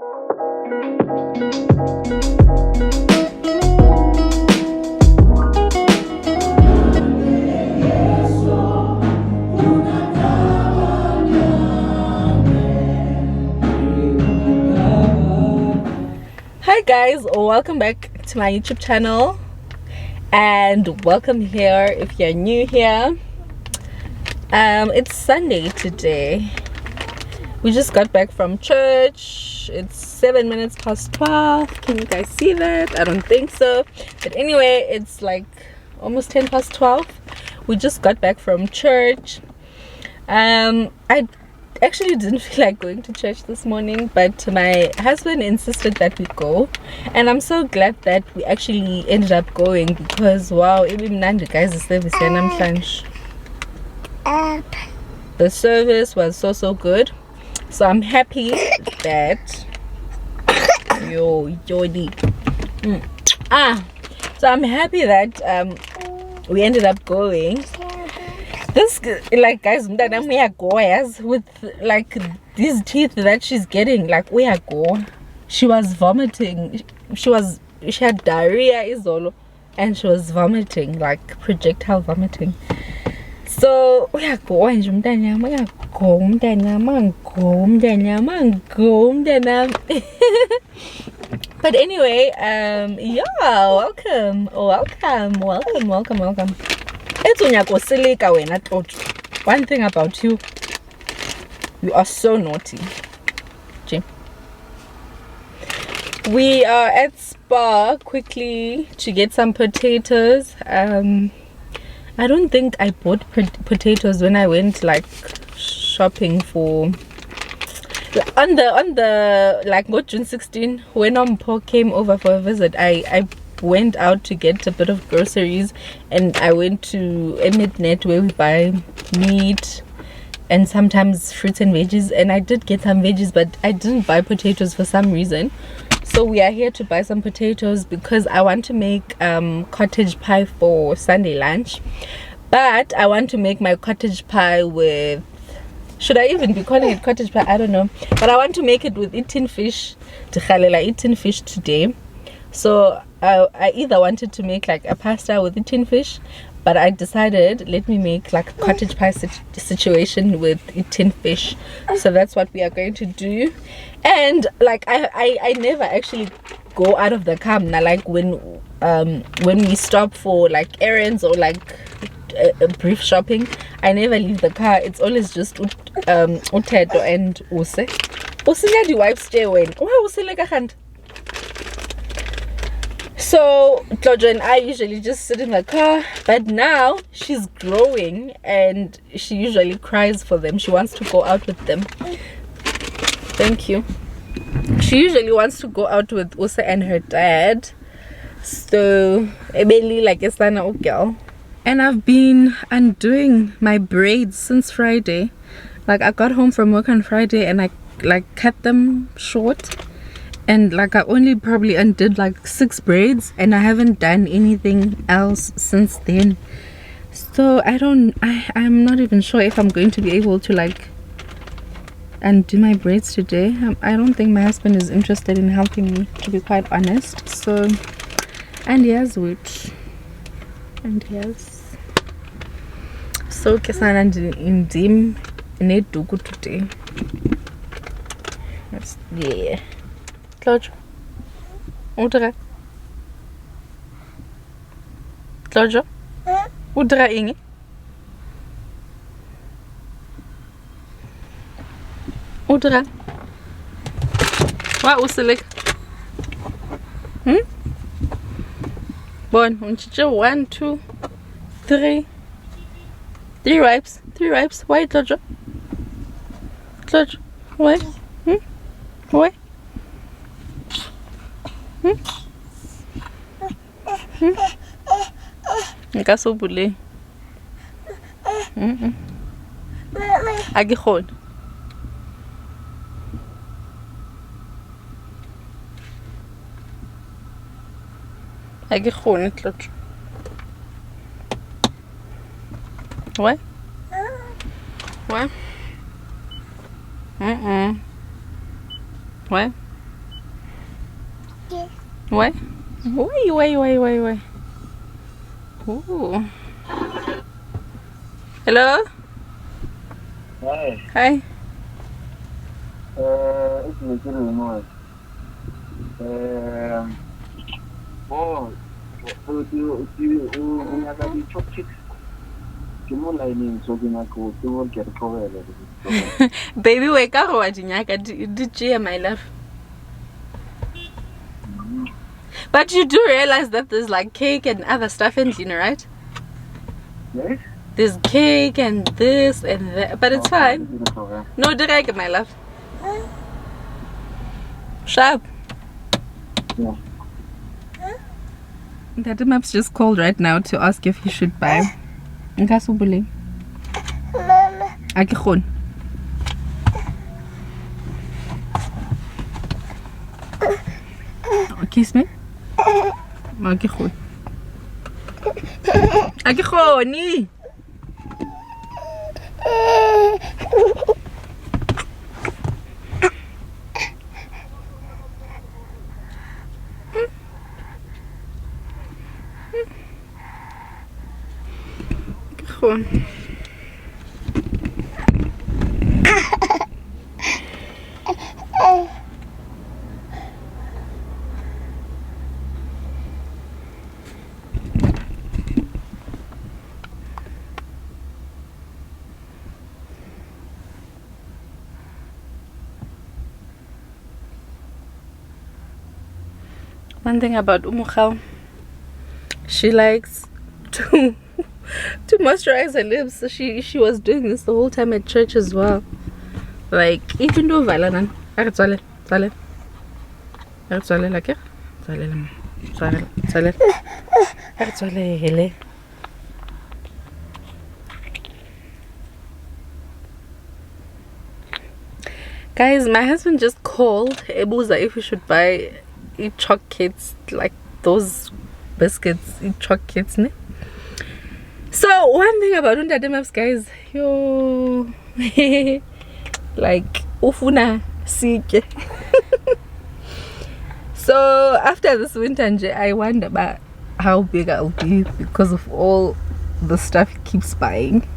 Hi guys, welcome back to my YouTube channel, and welcome here if you're new here. It's Sunday today. We just got back from church. It's 7 minutes past 12. Can you guys see that? I don't think so, but anyway, it's like almost 10 past 12. We just got back from church. I actually didn't feel like going to church this morning, but my husband insisted that we go, and I'm so glad that we actually ended up going, because wow, even Nandi guys, the service here namhlanje. The service was so good, so I'm happy that so I'm happy that we ended up going. This, like guys, with like these teeth that she's getting, like we are go. She was vomiting. She had diarrhea izolo, and she was vomiting, like projectile vomiting. So we are going. But anyway, yeah, welcome. One thing about you, you are so naughty. Jim. We are at Spar quickly to get some potatoes. I don't think I bought potatoes when I went like shopping for on the like June 16, when Ompo came over for a visit. I went out to get a bit of groceries, and I went to Net where we buy meat and sometimes fruits and veggies, and I did get some veggies, but I didn't buy potatoes for some reason. So we are here to buy some potatoes because I want to make cottage pie for Sunday lunch, but I want to make my cottage pie with, should I even be calling it cottage pie? I don't know, but I want to make it with eaten fish today. So I either wanted to make like a pasta with eaten fish, but I decided let me make like a cottage pie situation with eaten fish. So that's what we are going to do. And like I never actually go out of the car now, like when we stop for like errands or like a brief shopping, I never leave the car. It's always just utedo and use the wipes stay when so Claudia and I usually just sit in the car, but now she's growing and she usually cries for them. She wants to go out with them. Thank you. She usually wants to go out with Usa and her dad. So Ebeli like a son or girl. And I've been undoing my braids since Friday. Like I got home from work on Friday and I like cut them short. And like I only probably undid like 6 braids, and I haven't done anything else since then. So I'm not even sure if I'm going to be able to like undo my braids today. I don't think my husband is interested in helping me, to be quite honest. So, and yes, so kesana in dim need to go today. That's yeah. Claudio, udra ingi. Udra. Wa uselek. Bon, unchicha 1, 2, 3. 3 wipes. 3 wipes. Why, Claudio? Why? Why? Nka so bule. A ke khone. A ke khone tlotlo. What? What? What? Why? Why? Ooh. Hello? Hi. Hi. It's making noise. Oh, you have a chopsticks. You know, lining, so you will get covered. Baby, wake up, did you hear my laugh? But you do realize that there's like cake and other stuff in dinner, right? Yes? There's cake and this and that, but it's fine. No, direct, my love. Sharp. Yeah. Daddy Maps just called right now to ask if he should buy. Nkasubuli. Akikhon. Kiss me. Akikhon. Akikhoni. One thing about Umukhau, she likes to to moisturize her lips. So she was doing this the whole time at church as well. Like even though Valanan, guys, my husband just called Ebuza if we should buy choc kits, like those biscuits, choc kits, ne? So one thing about Undademaps, guys, yo, like ufuna sike. So after this winter, I wonder about how big I'll be because of all the stuff he keeps buying.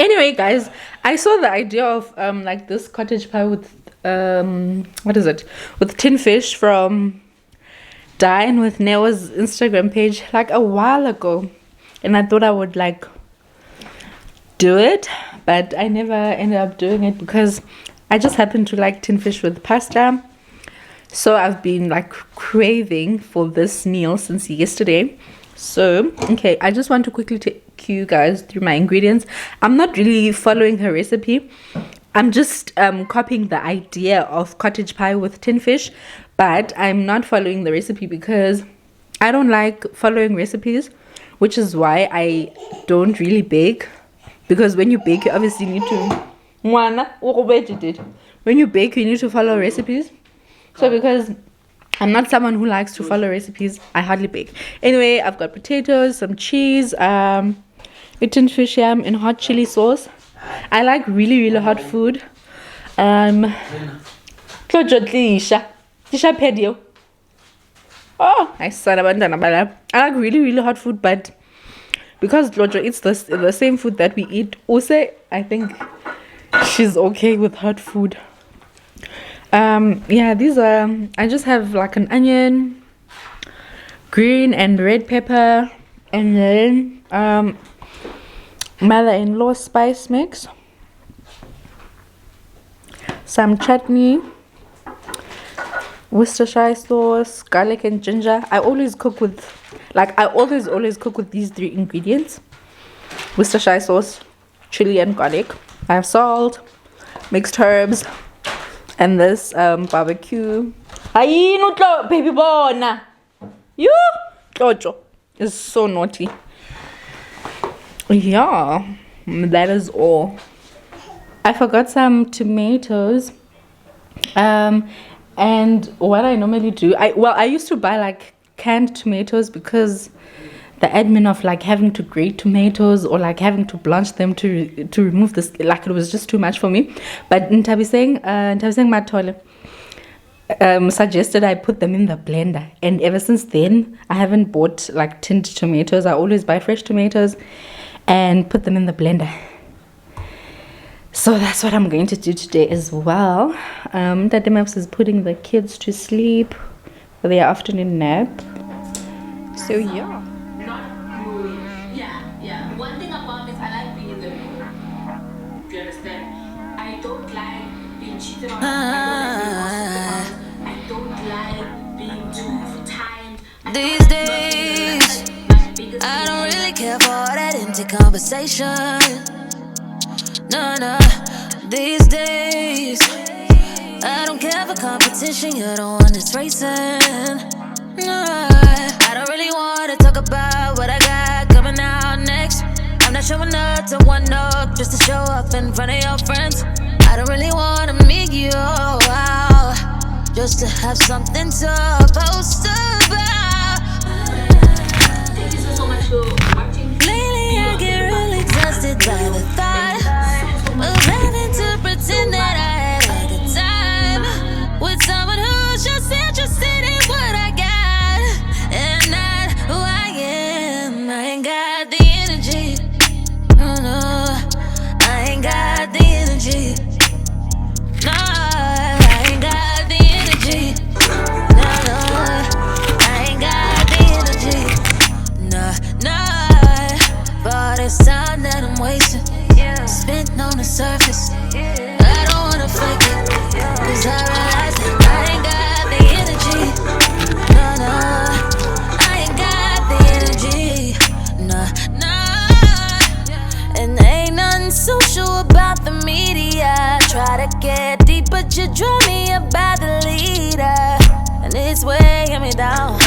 Anyway, guys, I saw the idea of like this cottage pie with what is it, with tin fish from Dine with Neo's Instagram page like a while ago, and I thought I would like do it, but I never ended up doing it because I just happen to like tin fish with pasta. So I've been like craving for this meal since yesterday. So okay, I just want to quickly take you guys through my ingredients. I'm not really following her recipe. I'm just copying the idea of cottage pie with tin fish, but I'm not following the recipe because I don't like following recipes, which is why I don't really bake. Because when you bake, you obviously need to when you bake, you need to follow recipes. So because I'm not someone who likes to follow recipes, I hardly bake. Anyway, I've got potatoes, some cheese, a tin fish yam in hot chili sauce. I like really hot food. Oh, I said I like really hot food, but because Jojo eats the same food that we eat, Use, I think she's okay with hot food. Yeah, these are, I just have like an onion, green and red pepper, and then mother-in-law spice mix, some chutney, Worcestershire sauce, garlic and ginger. I always cook with, like, I always cook with these three ingredients: Worcestershire sauce, chili and garlic. I have salt, mixed herbs, and this barbecue. Ayi no baby bona. You Jojo is so naughty. Yeah, that is all. I forgot some tomatoes. And what I normally do, I used to buy like canned tomatoes because the admin of like having to grate tomatoes or like having to blanch them to remove this, like, it was just too much for me. But Ntabiseng Matole, suggested I put them in the blender, and ever since then I haven't bought like tinned tomatoes. I always buy fresh tomatoes and put them in the blender. So that's what I'm going to do today as well. Tate Maps is putting the kids to sleep for their afternoon nap. So yeah. Yeah. One thing about this, I like being in the room. Do you understand? I don't like being cheated on. I don't like being too timed. These days, I don't really care for all that empty conversation. No. These days, I don't care for competition. You're the one that's racing. No, I don't really want to talk about what I got coming out next. I'm not showing up to one up just to show up in front of your friends. I don't really want to meet you out just to have something to post about. Thank you so much for watching. Lately I get really exhausted by the thought of having to pretend that I had a good time with someone who's just interested in what I got and not who I am. I ain't got the energy. No, I ain't got the energy. No, I ain't got the energy. No, I ain't got the energy. No, for this time that I'm wasting, spent on the surface. I don't wanna fake it, cause I realize that I ain't got the energy. No, I ain't got the energy. No, and ain't nothing social about the media. Try to get deep, but you draw me about the leader, and it's weighing me down.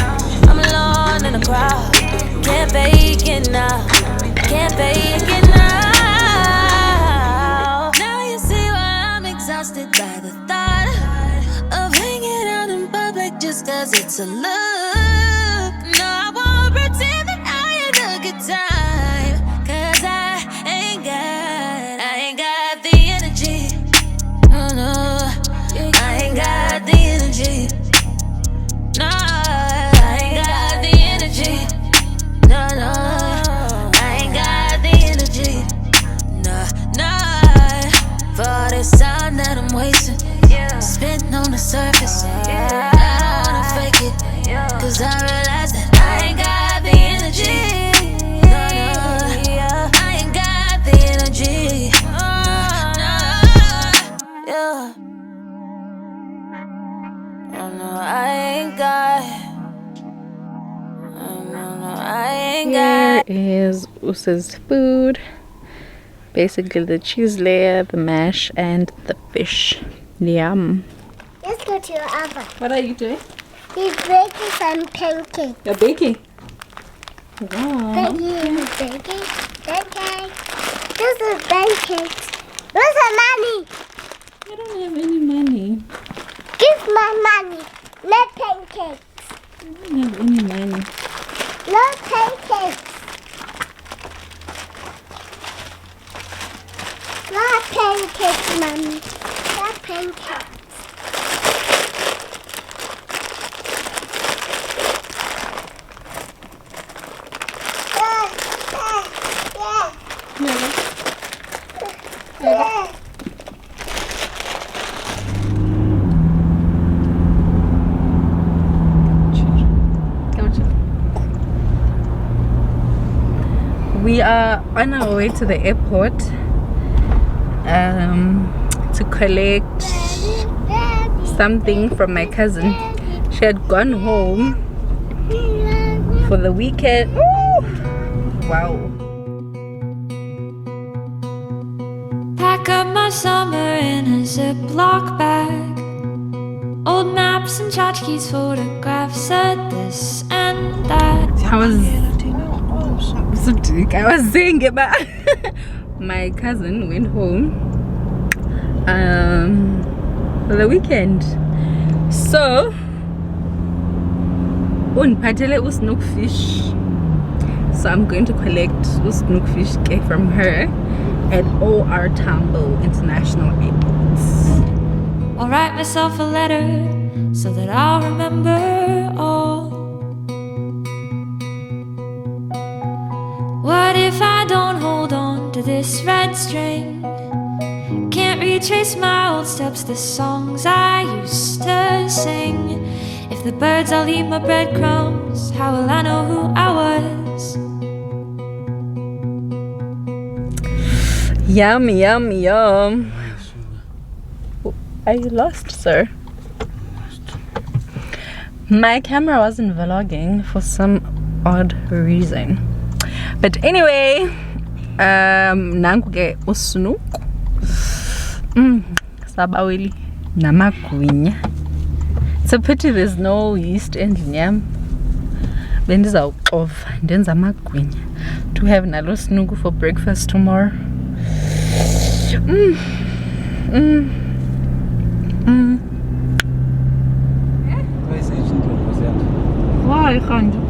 I'm alone in the crowd, can't fake it now, can't fake it now. Now you see why I'm exhausted by the thought of hanging out in public just cause it's a look. No, I won't pretend that I had a good time, cause I ain't got the energy. No, I ain't got the energy. No, I ain't got the energy. No, I ain't got the energy. No, for this time that I'm wasting, spent on the surface. I don't wanna fake it, cause I realize that I ain't got the energy. No, I ain't got the energy. No, I ain't got. Here is Usa's food. Basically the cheese layer, the mash, and the fish. Yum. Let's go to your oven. What are you doing? He's baking some pancakes. You're baking. Wow. Baking. Pancakes. This is pancakes. Where's the money? I don't have any money. Give my money. No pancakes. I don't have any money. No pancakes. No pancakes, mommy. No pancakes. We are on our way to the airport to collect something from my cousin. She had gone home for the weekend. Ooh! Wow. Pack up my summer in a Ziploc bag. Old maps and tchotchkes, photographs of this and that. I was saying it, but my cousin went home for the weekend. So unphathele usnook fish. So I'm going to collect usnook fish from her at OR Tambo International Airport. I'll write myself a letter so that I'll remember all. What if I don't hold on to this red string? Can't retrace my old steps, the songs I used to sing. If the birds all eat my breadcrumbs, how will I know who I was? Yum, yum, yum. Are you lost, sir? My camera wasn't vlogging for some odd reason. But anyway, nanku ke usnoek. Sabaweli namagwinya. It's a pity there's no yeast and nyam. Bendizawuxova ndenza amagwinya to have nalo snoek for breakfast tomorrow. Why can't you?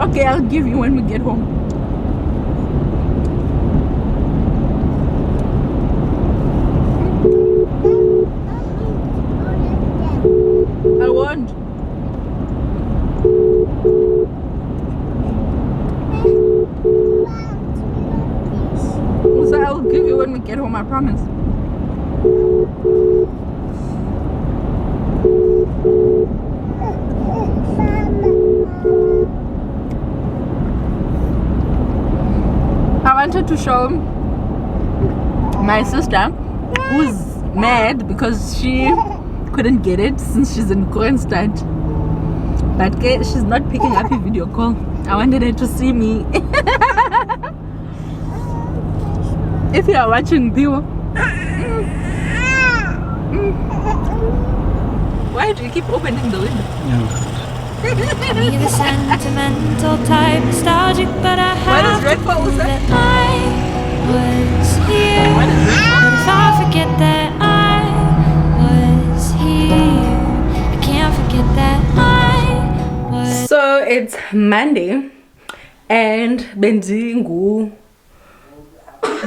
Okay, I'll give you when we get home. I won't. So I'll give you when we get home, I promise. I wanted to show my sister, who's mad because she couldn't get it since she's in Kroonstad. But she's not picking up a video call. I wanted her to see me. If you are watching, Biwa, why do you keep opening the window? Me the sentimental type, nostalgic, but I have to prove that I was here. But if I forget that I was here, I can't forget that I was. So it's Monday and bendingu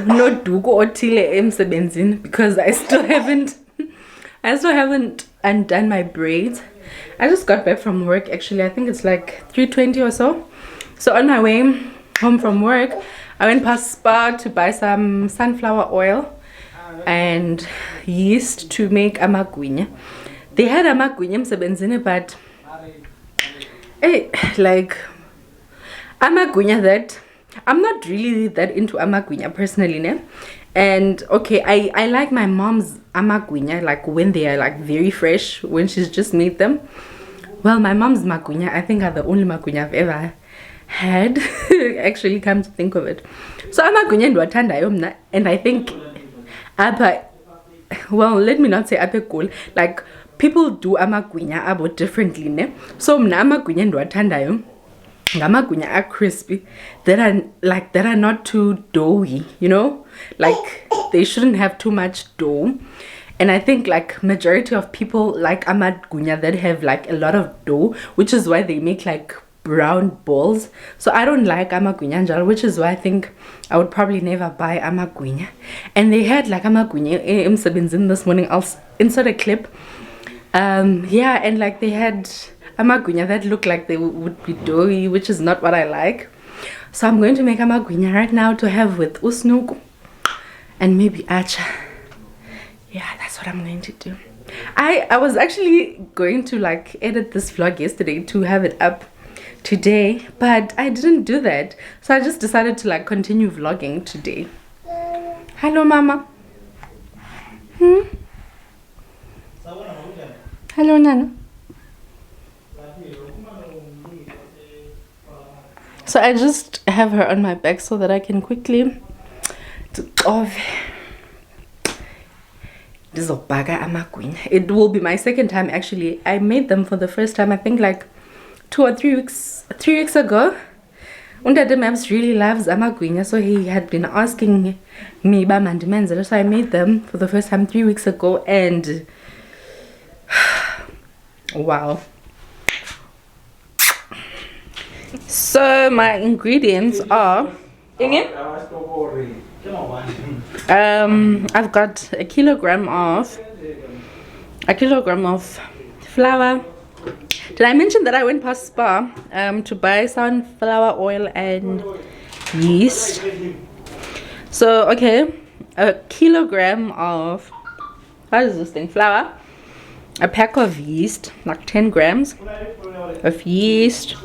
no duko otile emsebenzini because I still haven't undone my braids. I just got back from work actually. I think it's like 3:20 or so. So on my way home from work, I went past Spar to buy some sunflower oil and yeast to make amagwinya. They had amagwinya msebenzini, but hey, like amagwinya that I'm not really that into amagwinya personally, ne? And okay, I like my mom's amagwinya, like when they are like very fresh, when she's just made them. Well, my mom's magwinya, I think, are the only magwinya I've ever had. Actually, come to think of it. So amagwinya ndiwathandayo mna, and I think well, let me not say cool. Like people do amagwinya abo differently, ne? So mna amagwinya ndiwathandayo ngamagwinya are crispy, that are not too doughy, you know, like they shouldn't have too much dough. And I think like majority of people like amagwinya that have like a lot of dough, which is why they make like brown balls. So I don't like amagwinya njalo, which is why I think I would probably never buy amagwinya. And they had like amagwinya emsebenzini this morning. I'll insert a clip. Yeah, and like they had amagwinya that look like they would be doughy, which is not what I like. So I'm going to make amagwinya right now to have with usnoek and maybe acha. Yeah, that's what I'm going to do. I was actually going to like edit this vlog yesterday to have it up today, but I didn't do that. So I just decided to like continue vlogging today. Hello, Mama. Hello, Nana. So I just have her on my back so that I can quickly do off. It will be my second time actually. I made them for the first time I think like 2 or 3 weeks ago. Undade Maps really loves amagwinya, so he had been asking me by mandimenzela, so I made them for the first time 3 weeks ago, and wow. So my ingredients are I've got a kilogram of flour. Did I mention that I went past Spar to buy sunflower oil and yeast? So okay, a kilogram of, what is this thing, flour, a pack of yeast, like 10 grams of yeast,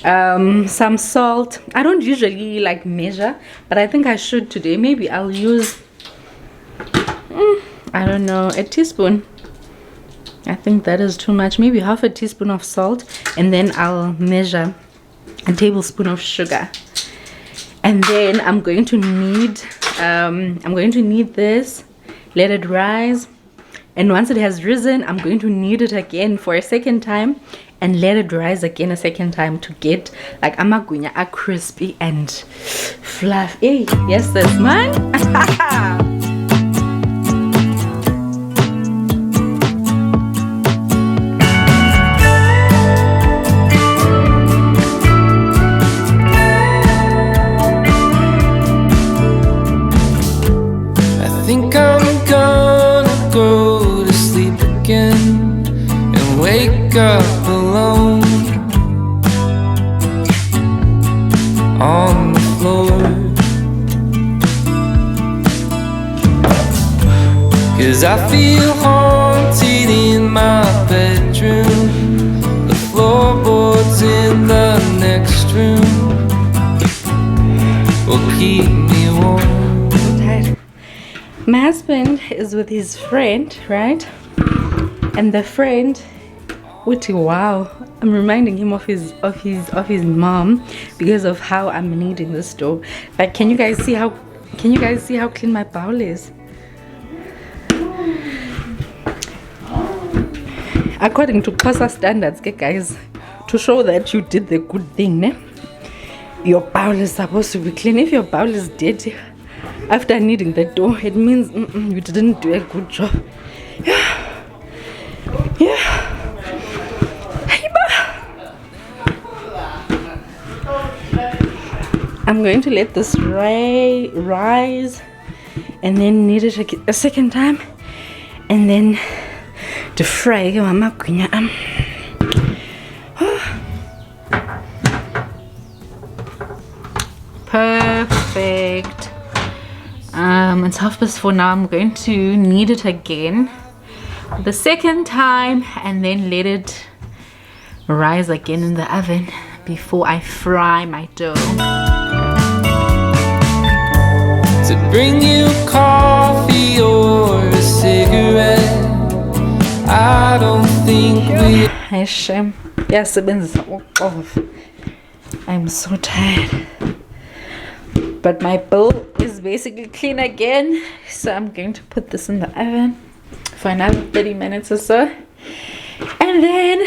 some salt. I don't usually like measure, but I think I should today. Maybe I'll use I don't know, a teaspoon. I think that is too much. Maybe half a teaspoon of salt, and then I'll measure a tablespoon of sugar. And then I'm going to knead this, let it rise, and once it has risen, I'm going to knead it again for a second time and let it rise again a second time to get like amagwinya are crispy and fluffy. Yes, that's mine. I think I'm gonna go to sleep again and wake up alone on the floor. 'Cause I feel haunted in my bedroom, the floorboards in the next room will keep me warm. My husband is with his friend, right? And the friend, wow, I'm reminding him of his mom because of how I'm kneading this dough. But can you guys see how clean my bowl is? According to Xhosa standards, okay, guys, to show that you did the good thing, ne? Your bowl is supposed to be clean. If your bowl is dirty after kneading the dough, it means you didn't do a good job. Yeah. I'm going to let this rise and then knead it a second time and then to fry amagwinya. Perfect. It's 4:30 now. I'm going to knead it again the second time and then let it rise again in the oven before I fry my dough. To bring you coffee or a cigarette, I don't think we. Yes, I'm so tired. But my bowl is basically clean again, so I'm going to put this in the oven for another 30 minutes or so, and then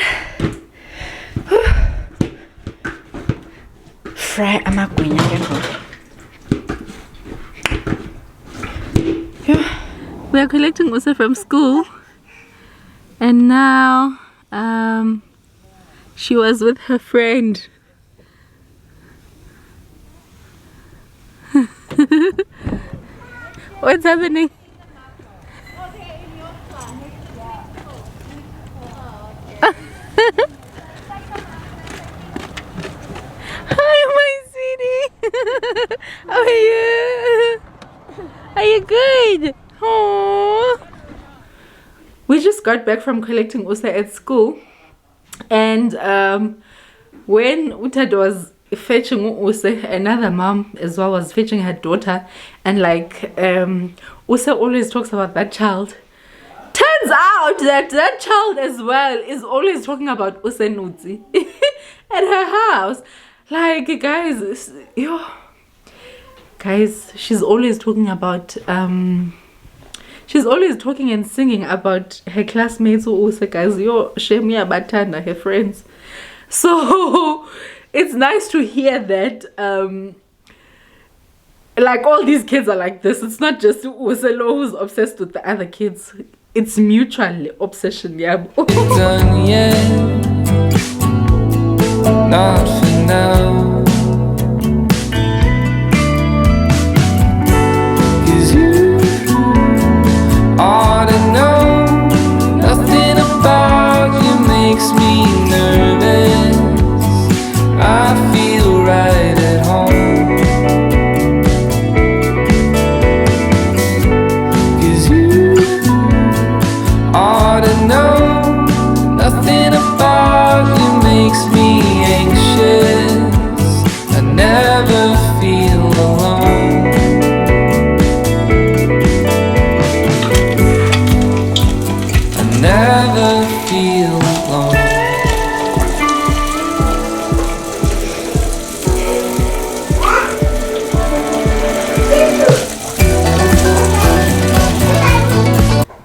fry amagwinya again. We are collecting Usa from school, and now she was with her friend. What's happening? Hi, my sweetie. How are you? Are you good? Aww. We just got back from collecting Usa at school, and when Utad was fetching Usa, another mom as well was fetching her daughter, and like Usa always talks about that child. Turns out that child as well is always talking about Usa Nutsi at her house. Like, guys, she's always talking about she's always talking and singing about her classmates who Usa, guys, Shemia Batanda, her friends. So it's nice to hear that like all these kids are like this. It's not just Uselo who's obsessed with the other kids. It's mutual obsession, yeah. Done yet? Not for now.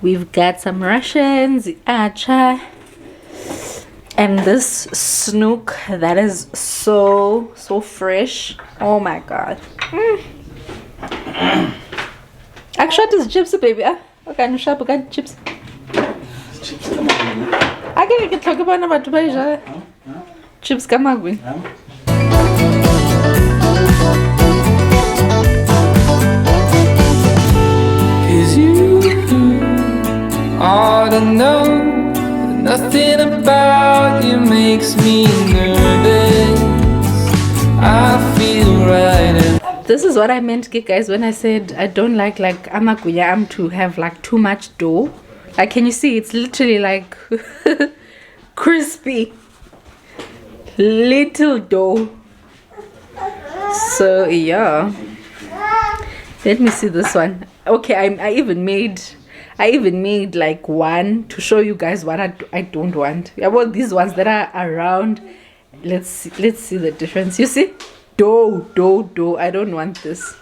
We've got some Russians, acha, and this Snoek that is so fresh. Oh my god. Actually, this chips, baby. Okay, no shop, got chips. I can talk about number 2 chips. Come on, ought to know that nothing about you makes me nervous. I feel right. This is what I meant, guys, when I said I don't like Amagwinya to have like too much dough. Like, can you see? It's literally like crispy, little dough. So yeah, let me see this one. Okay, I even made like one to show you guys what I don't want. Yeah, well, these ones that are around, let's see the difference. You see, dough. I don't want this.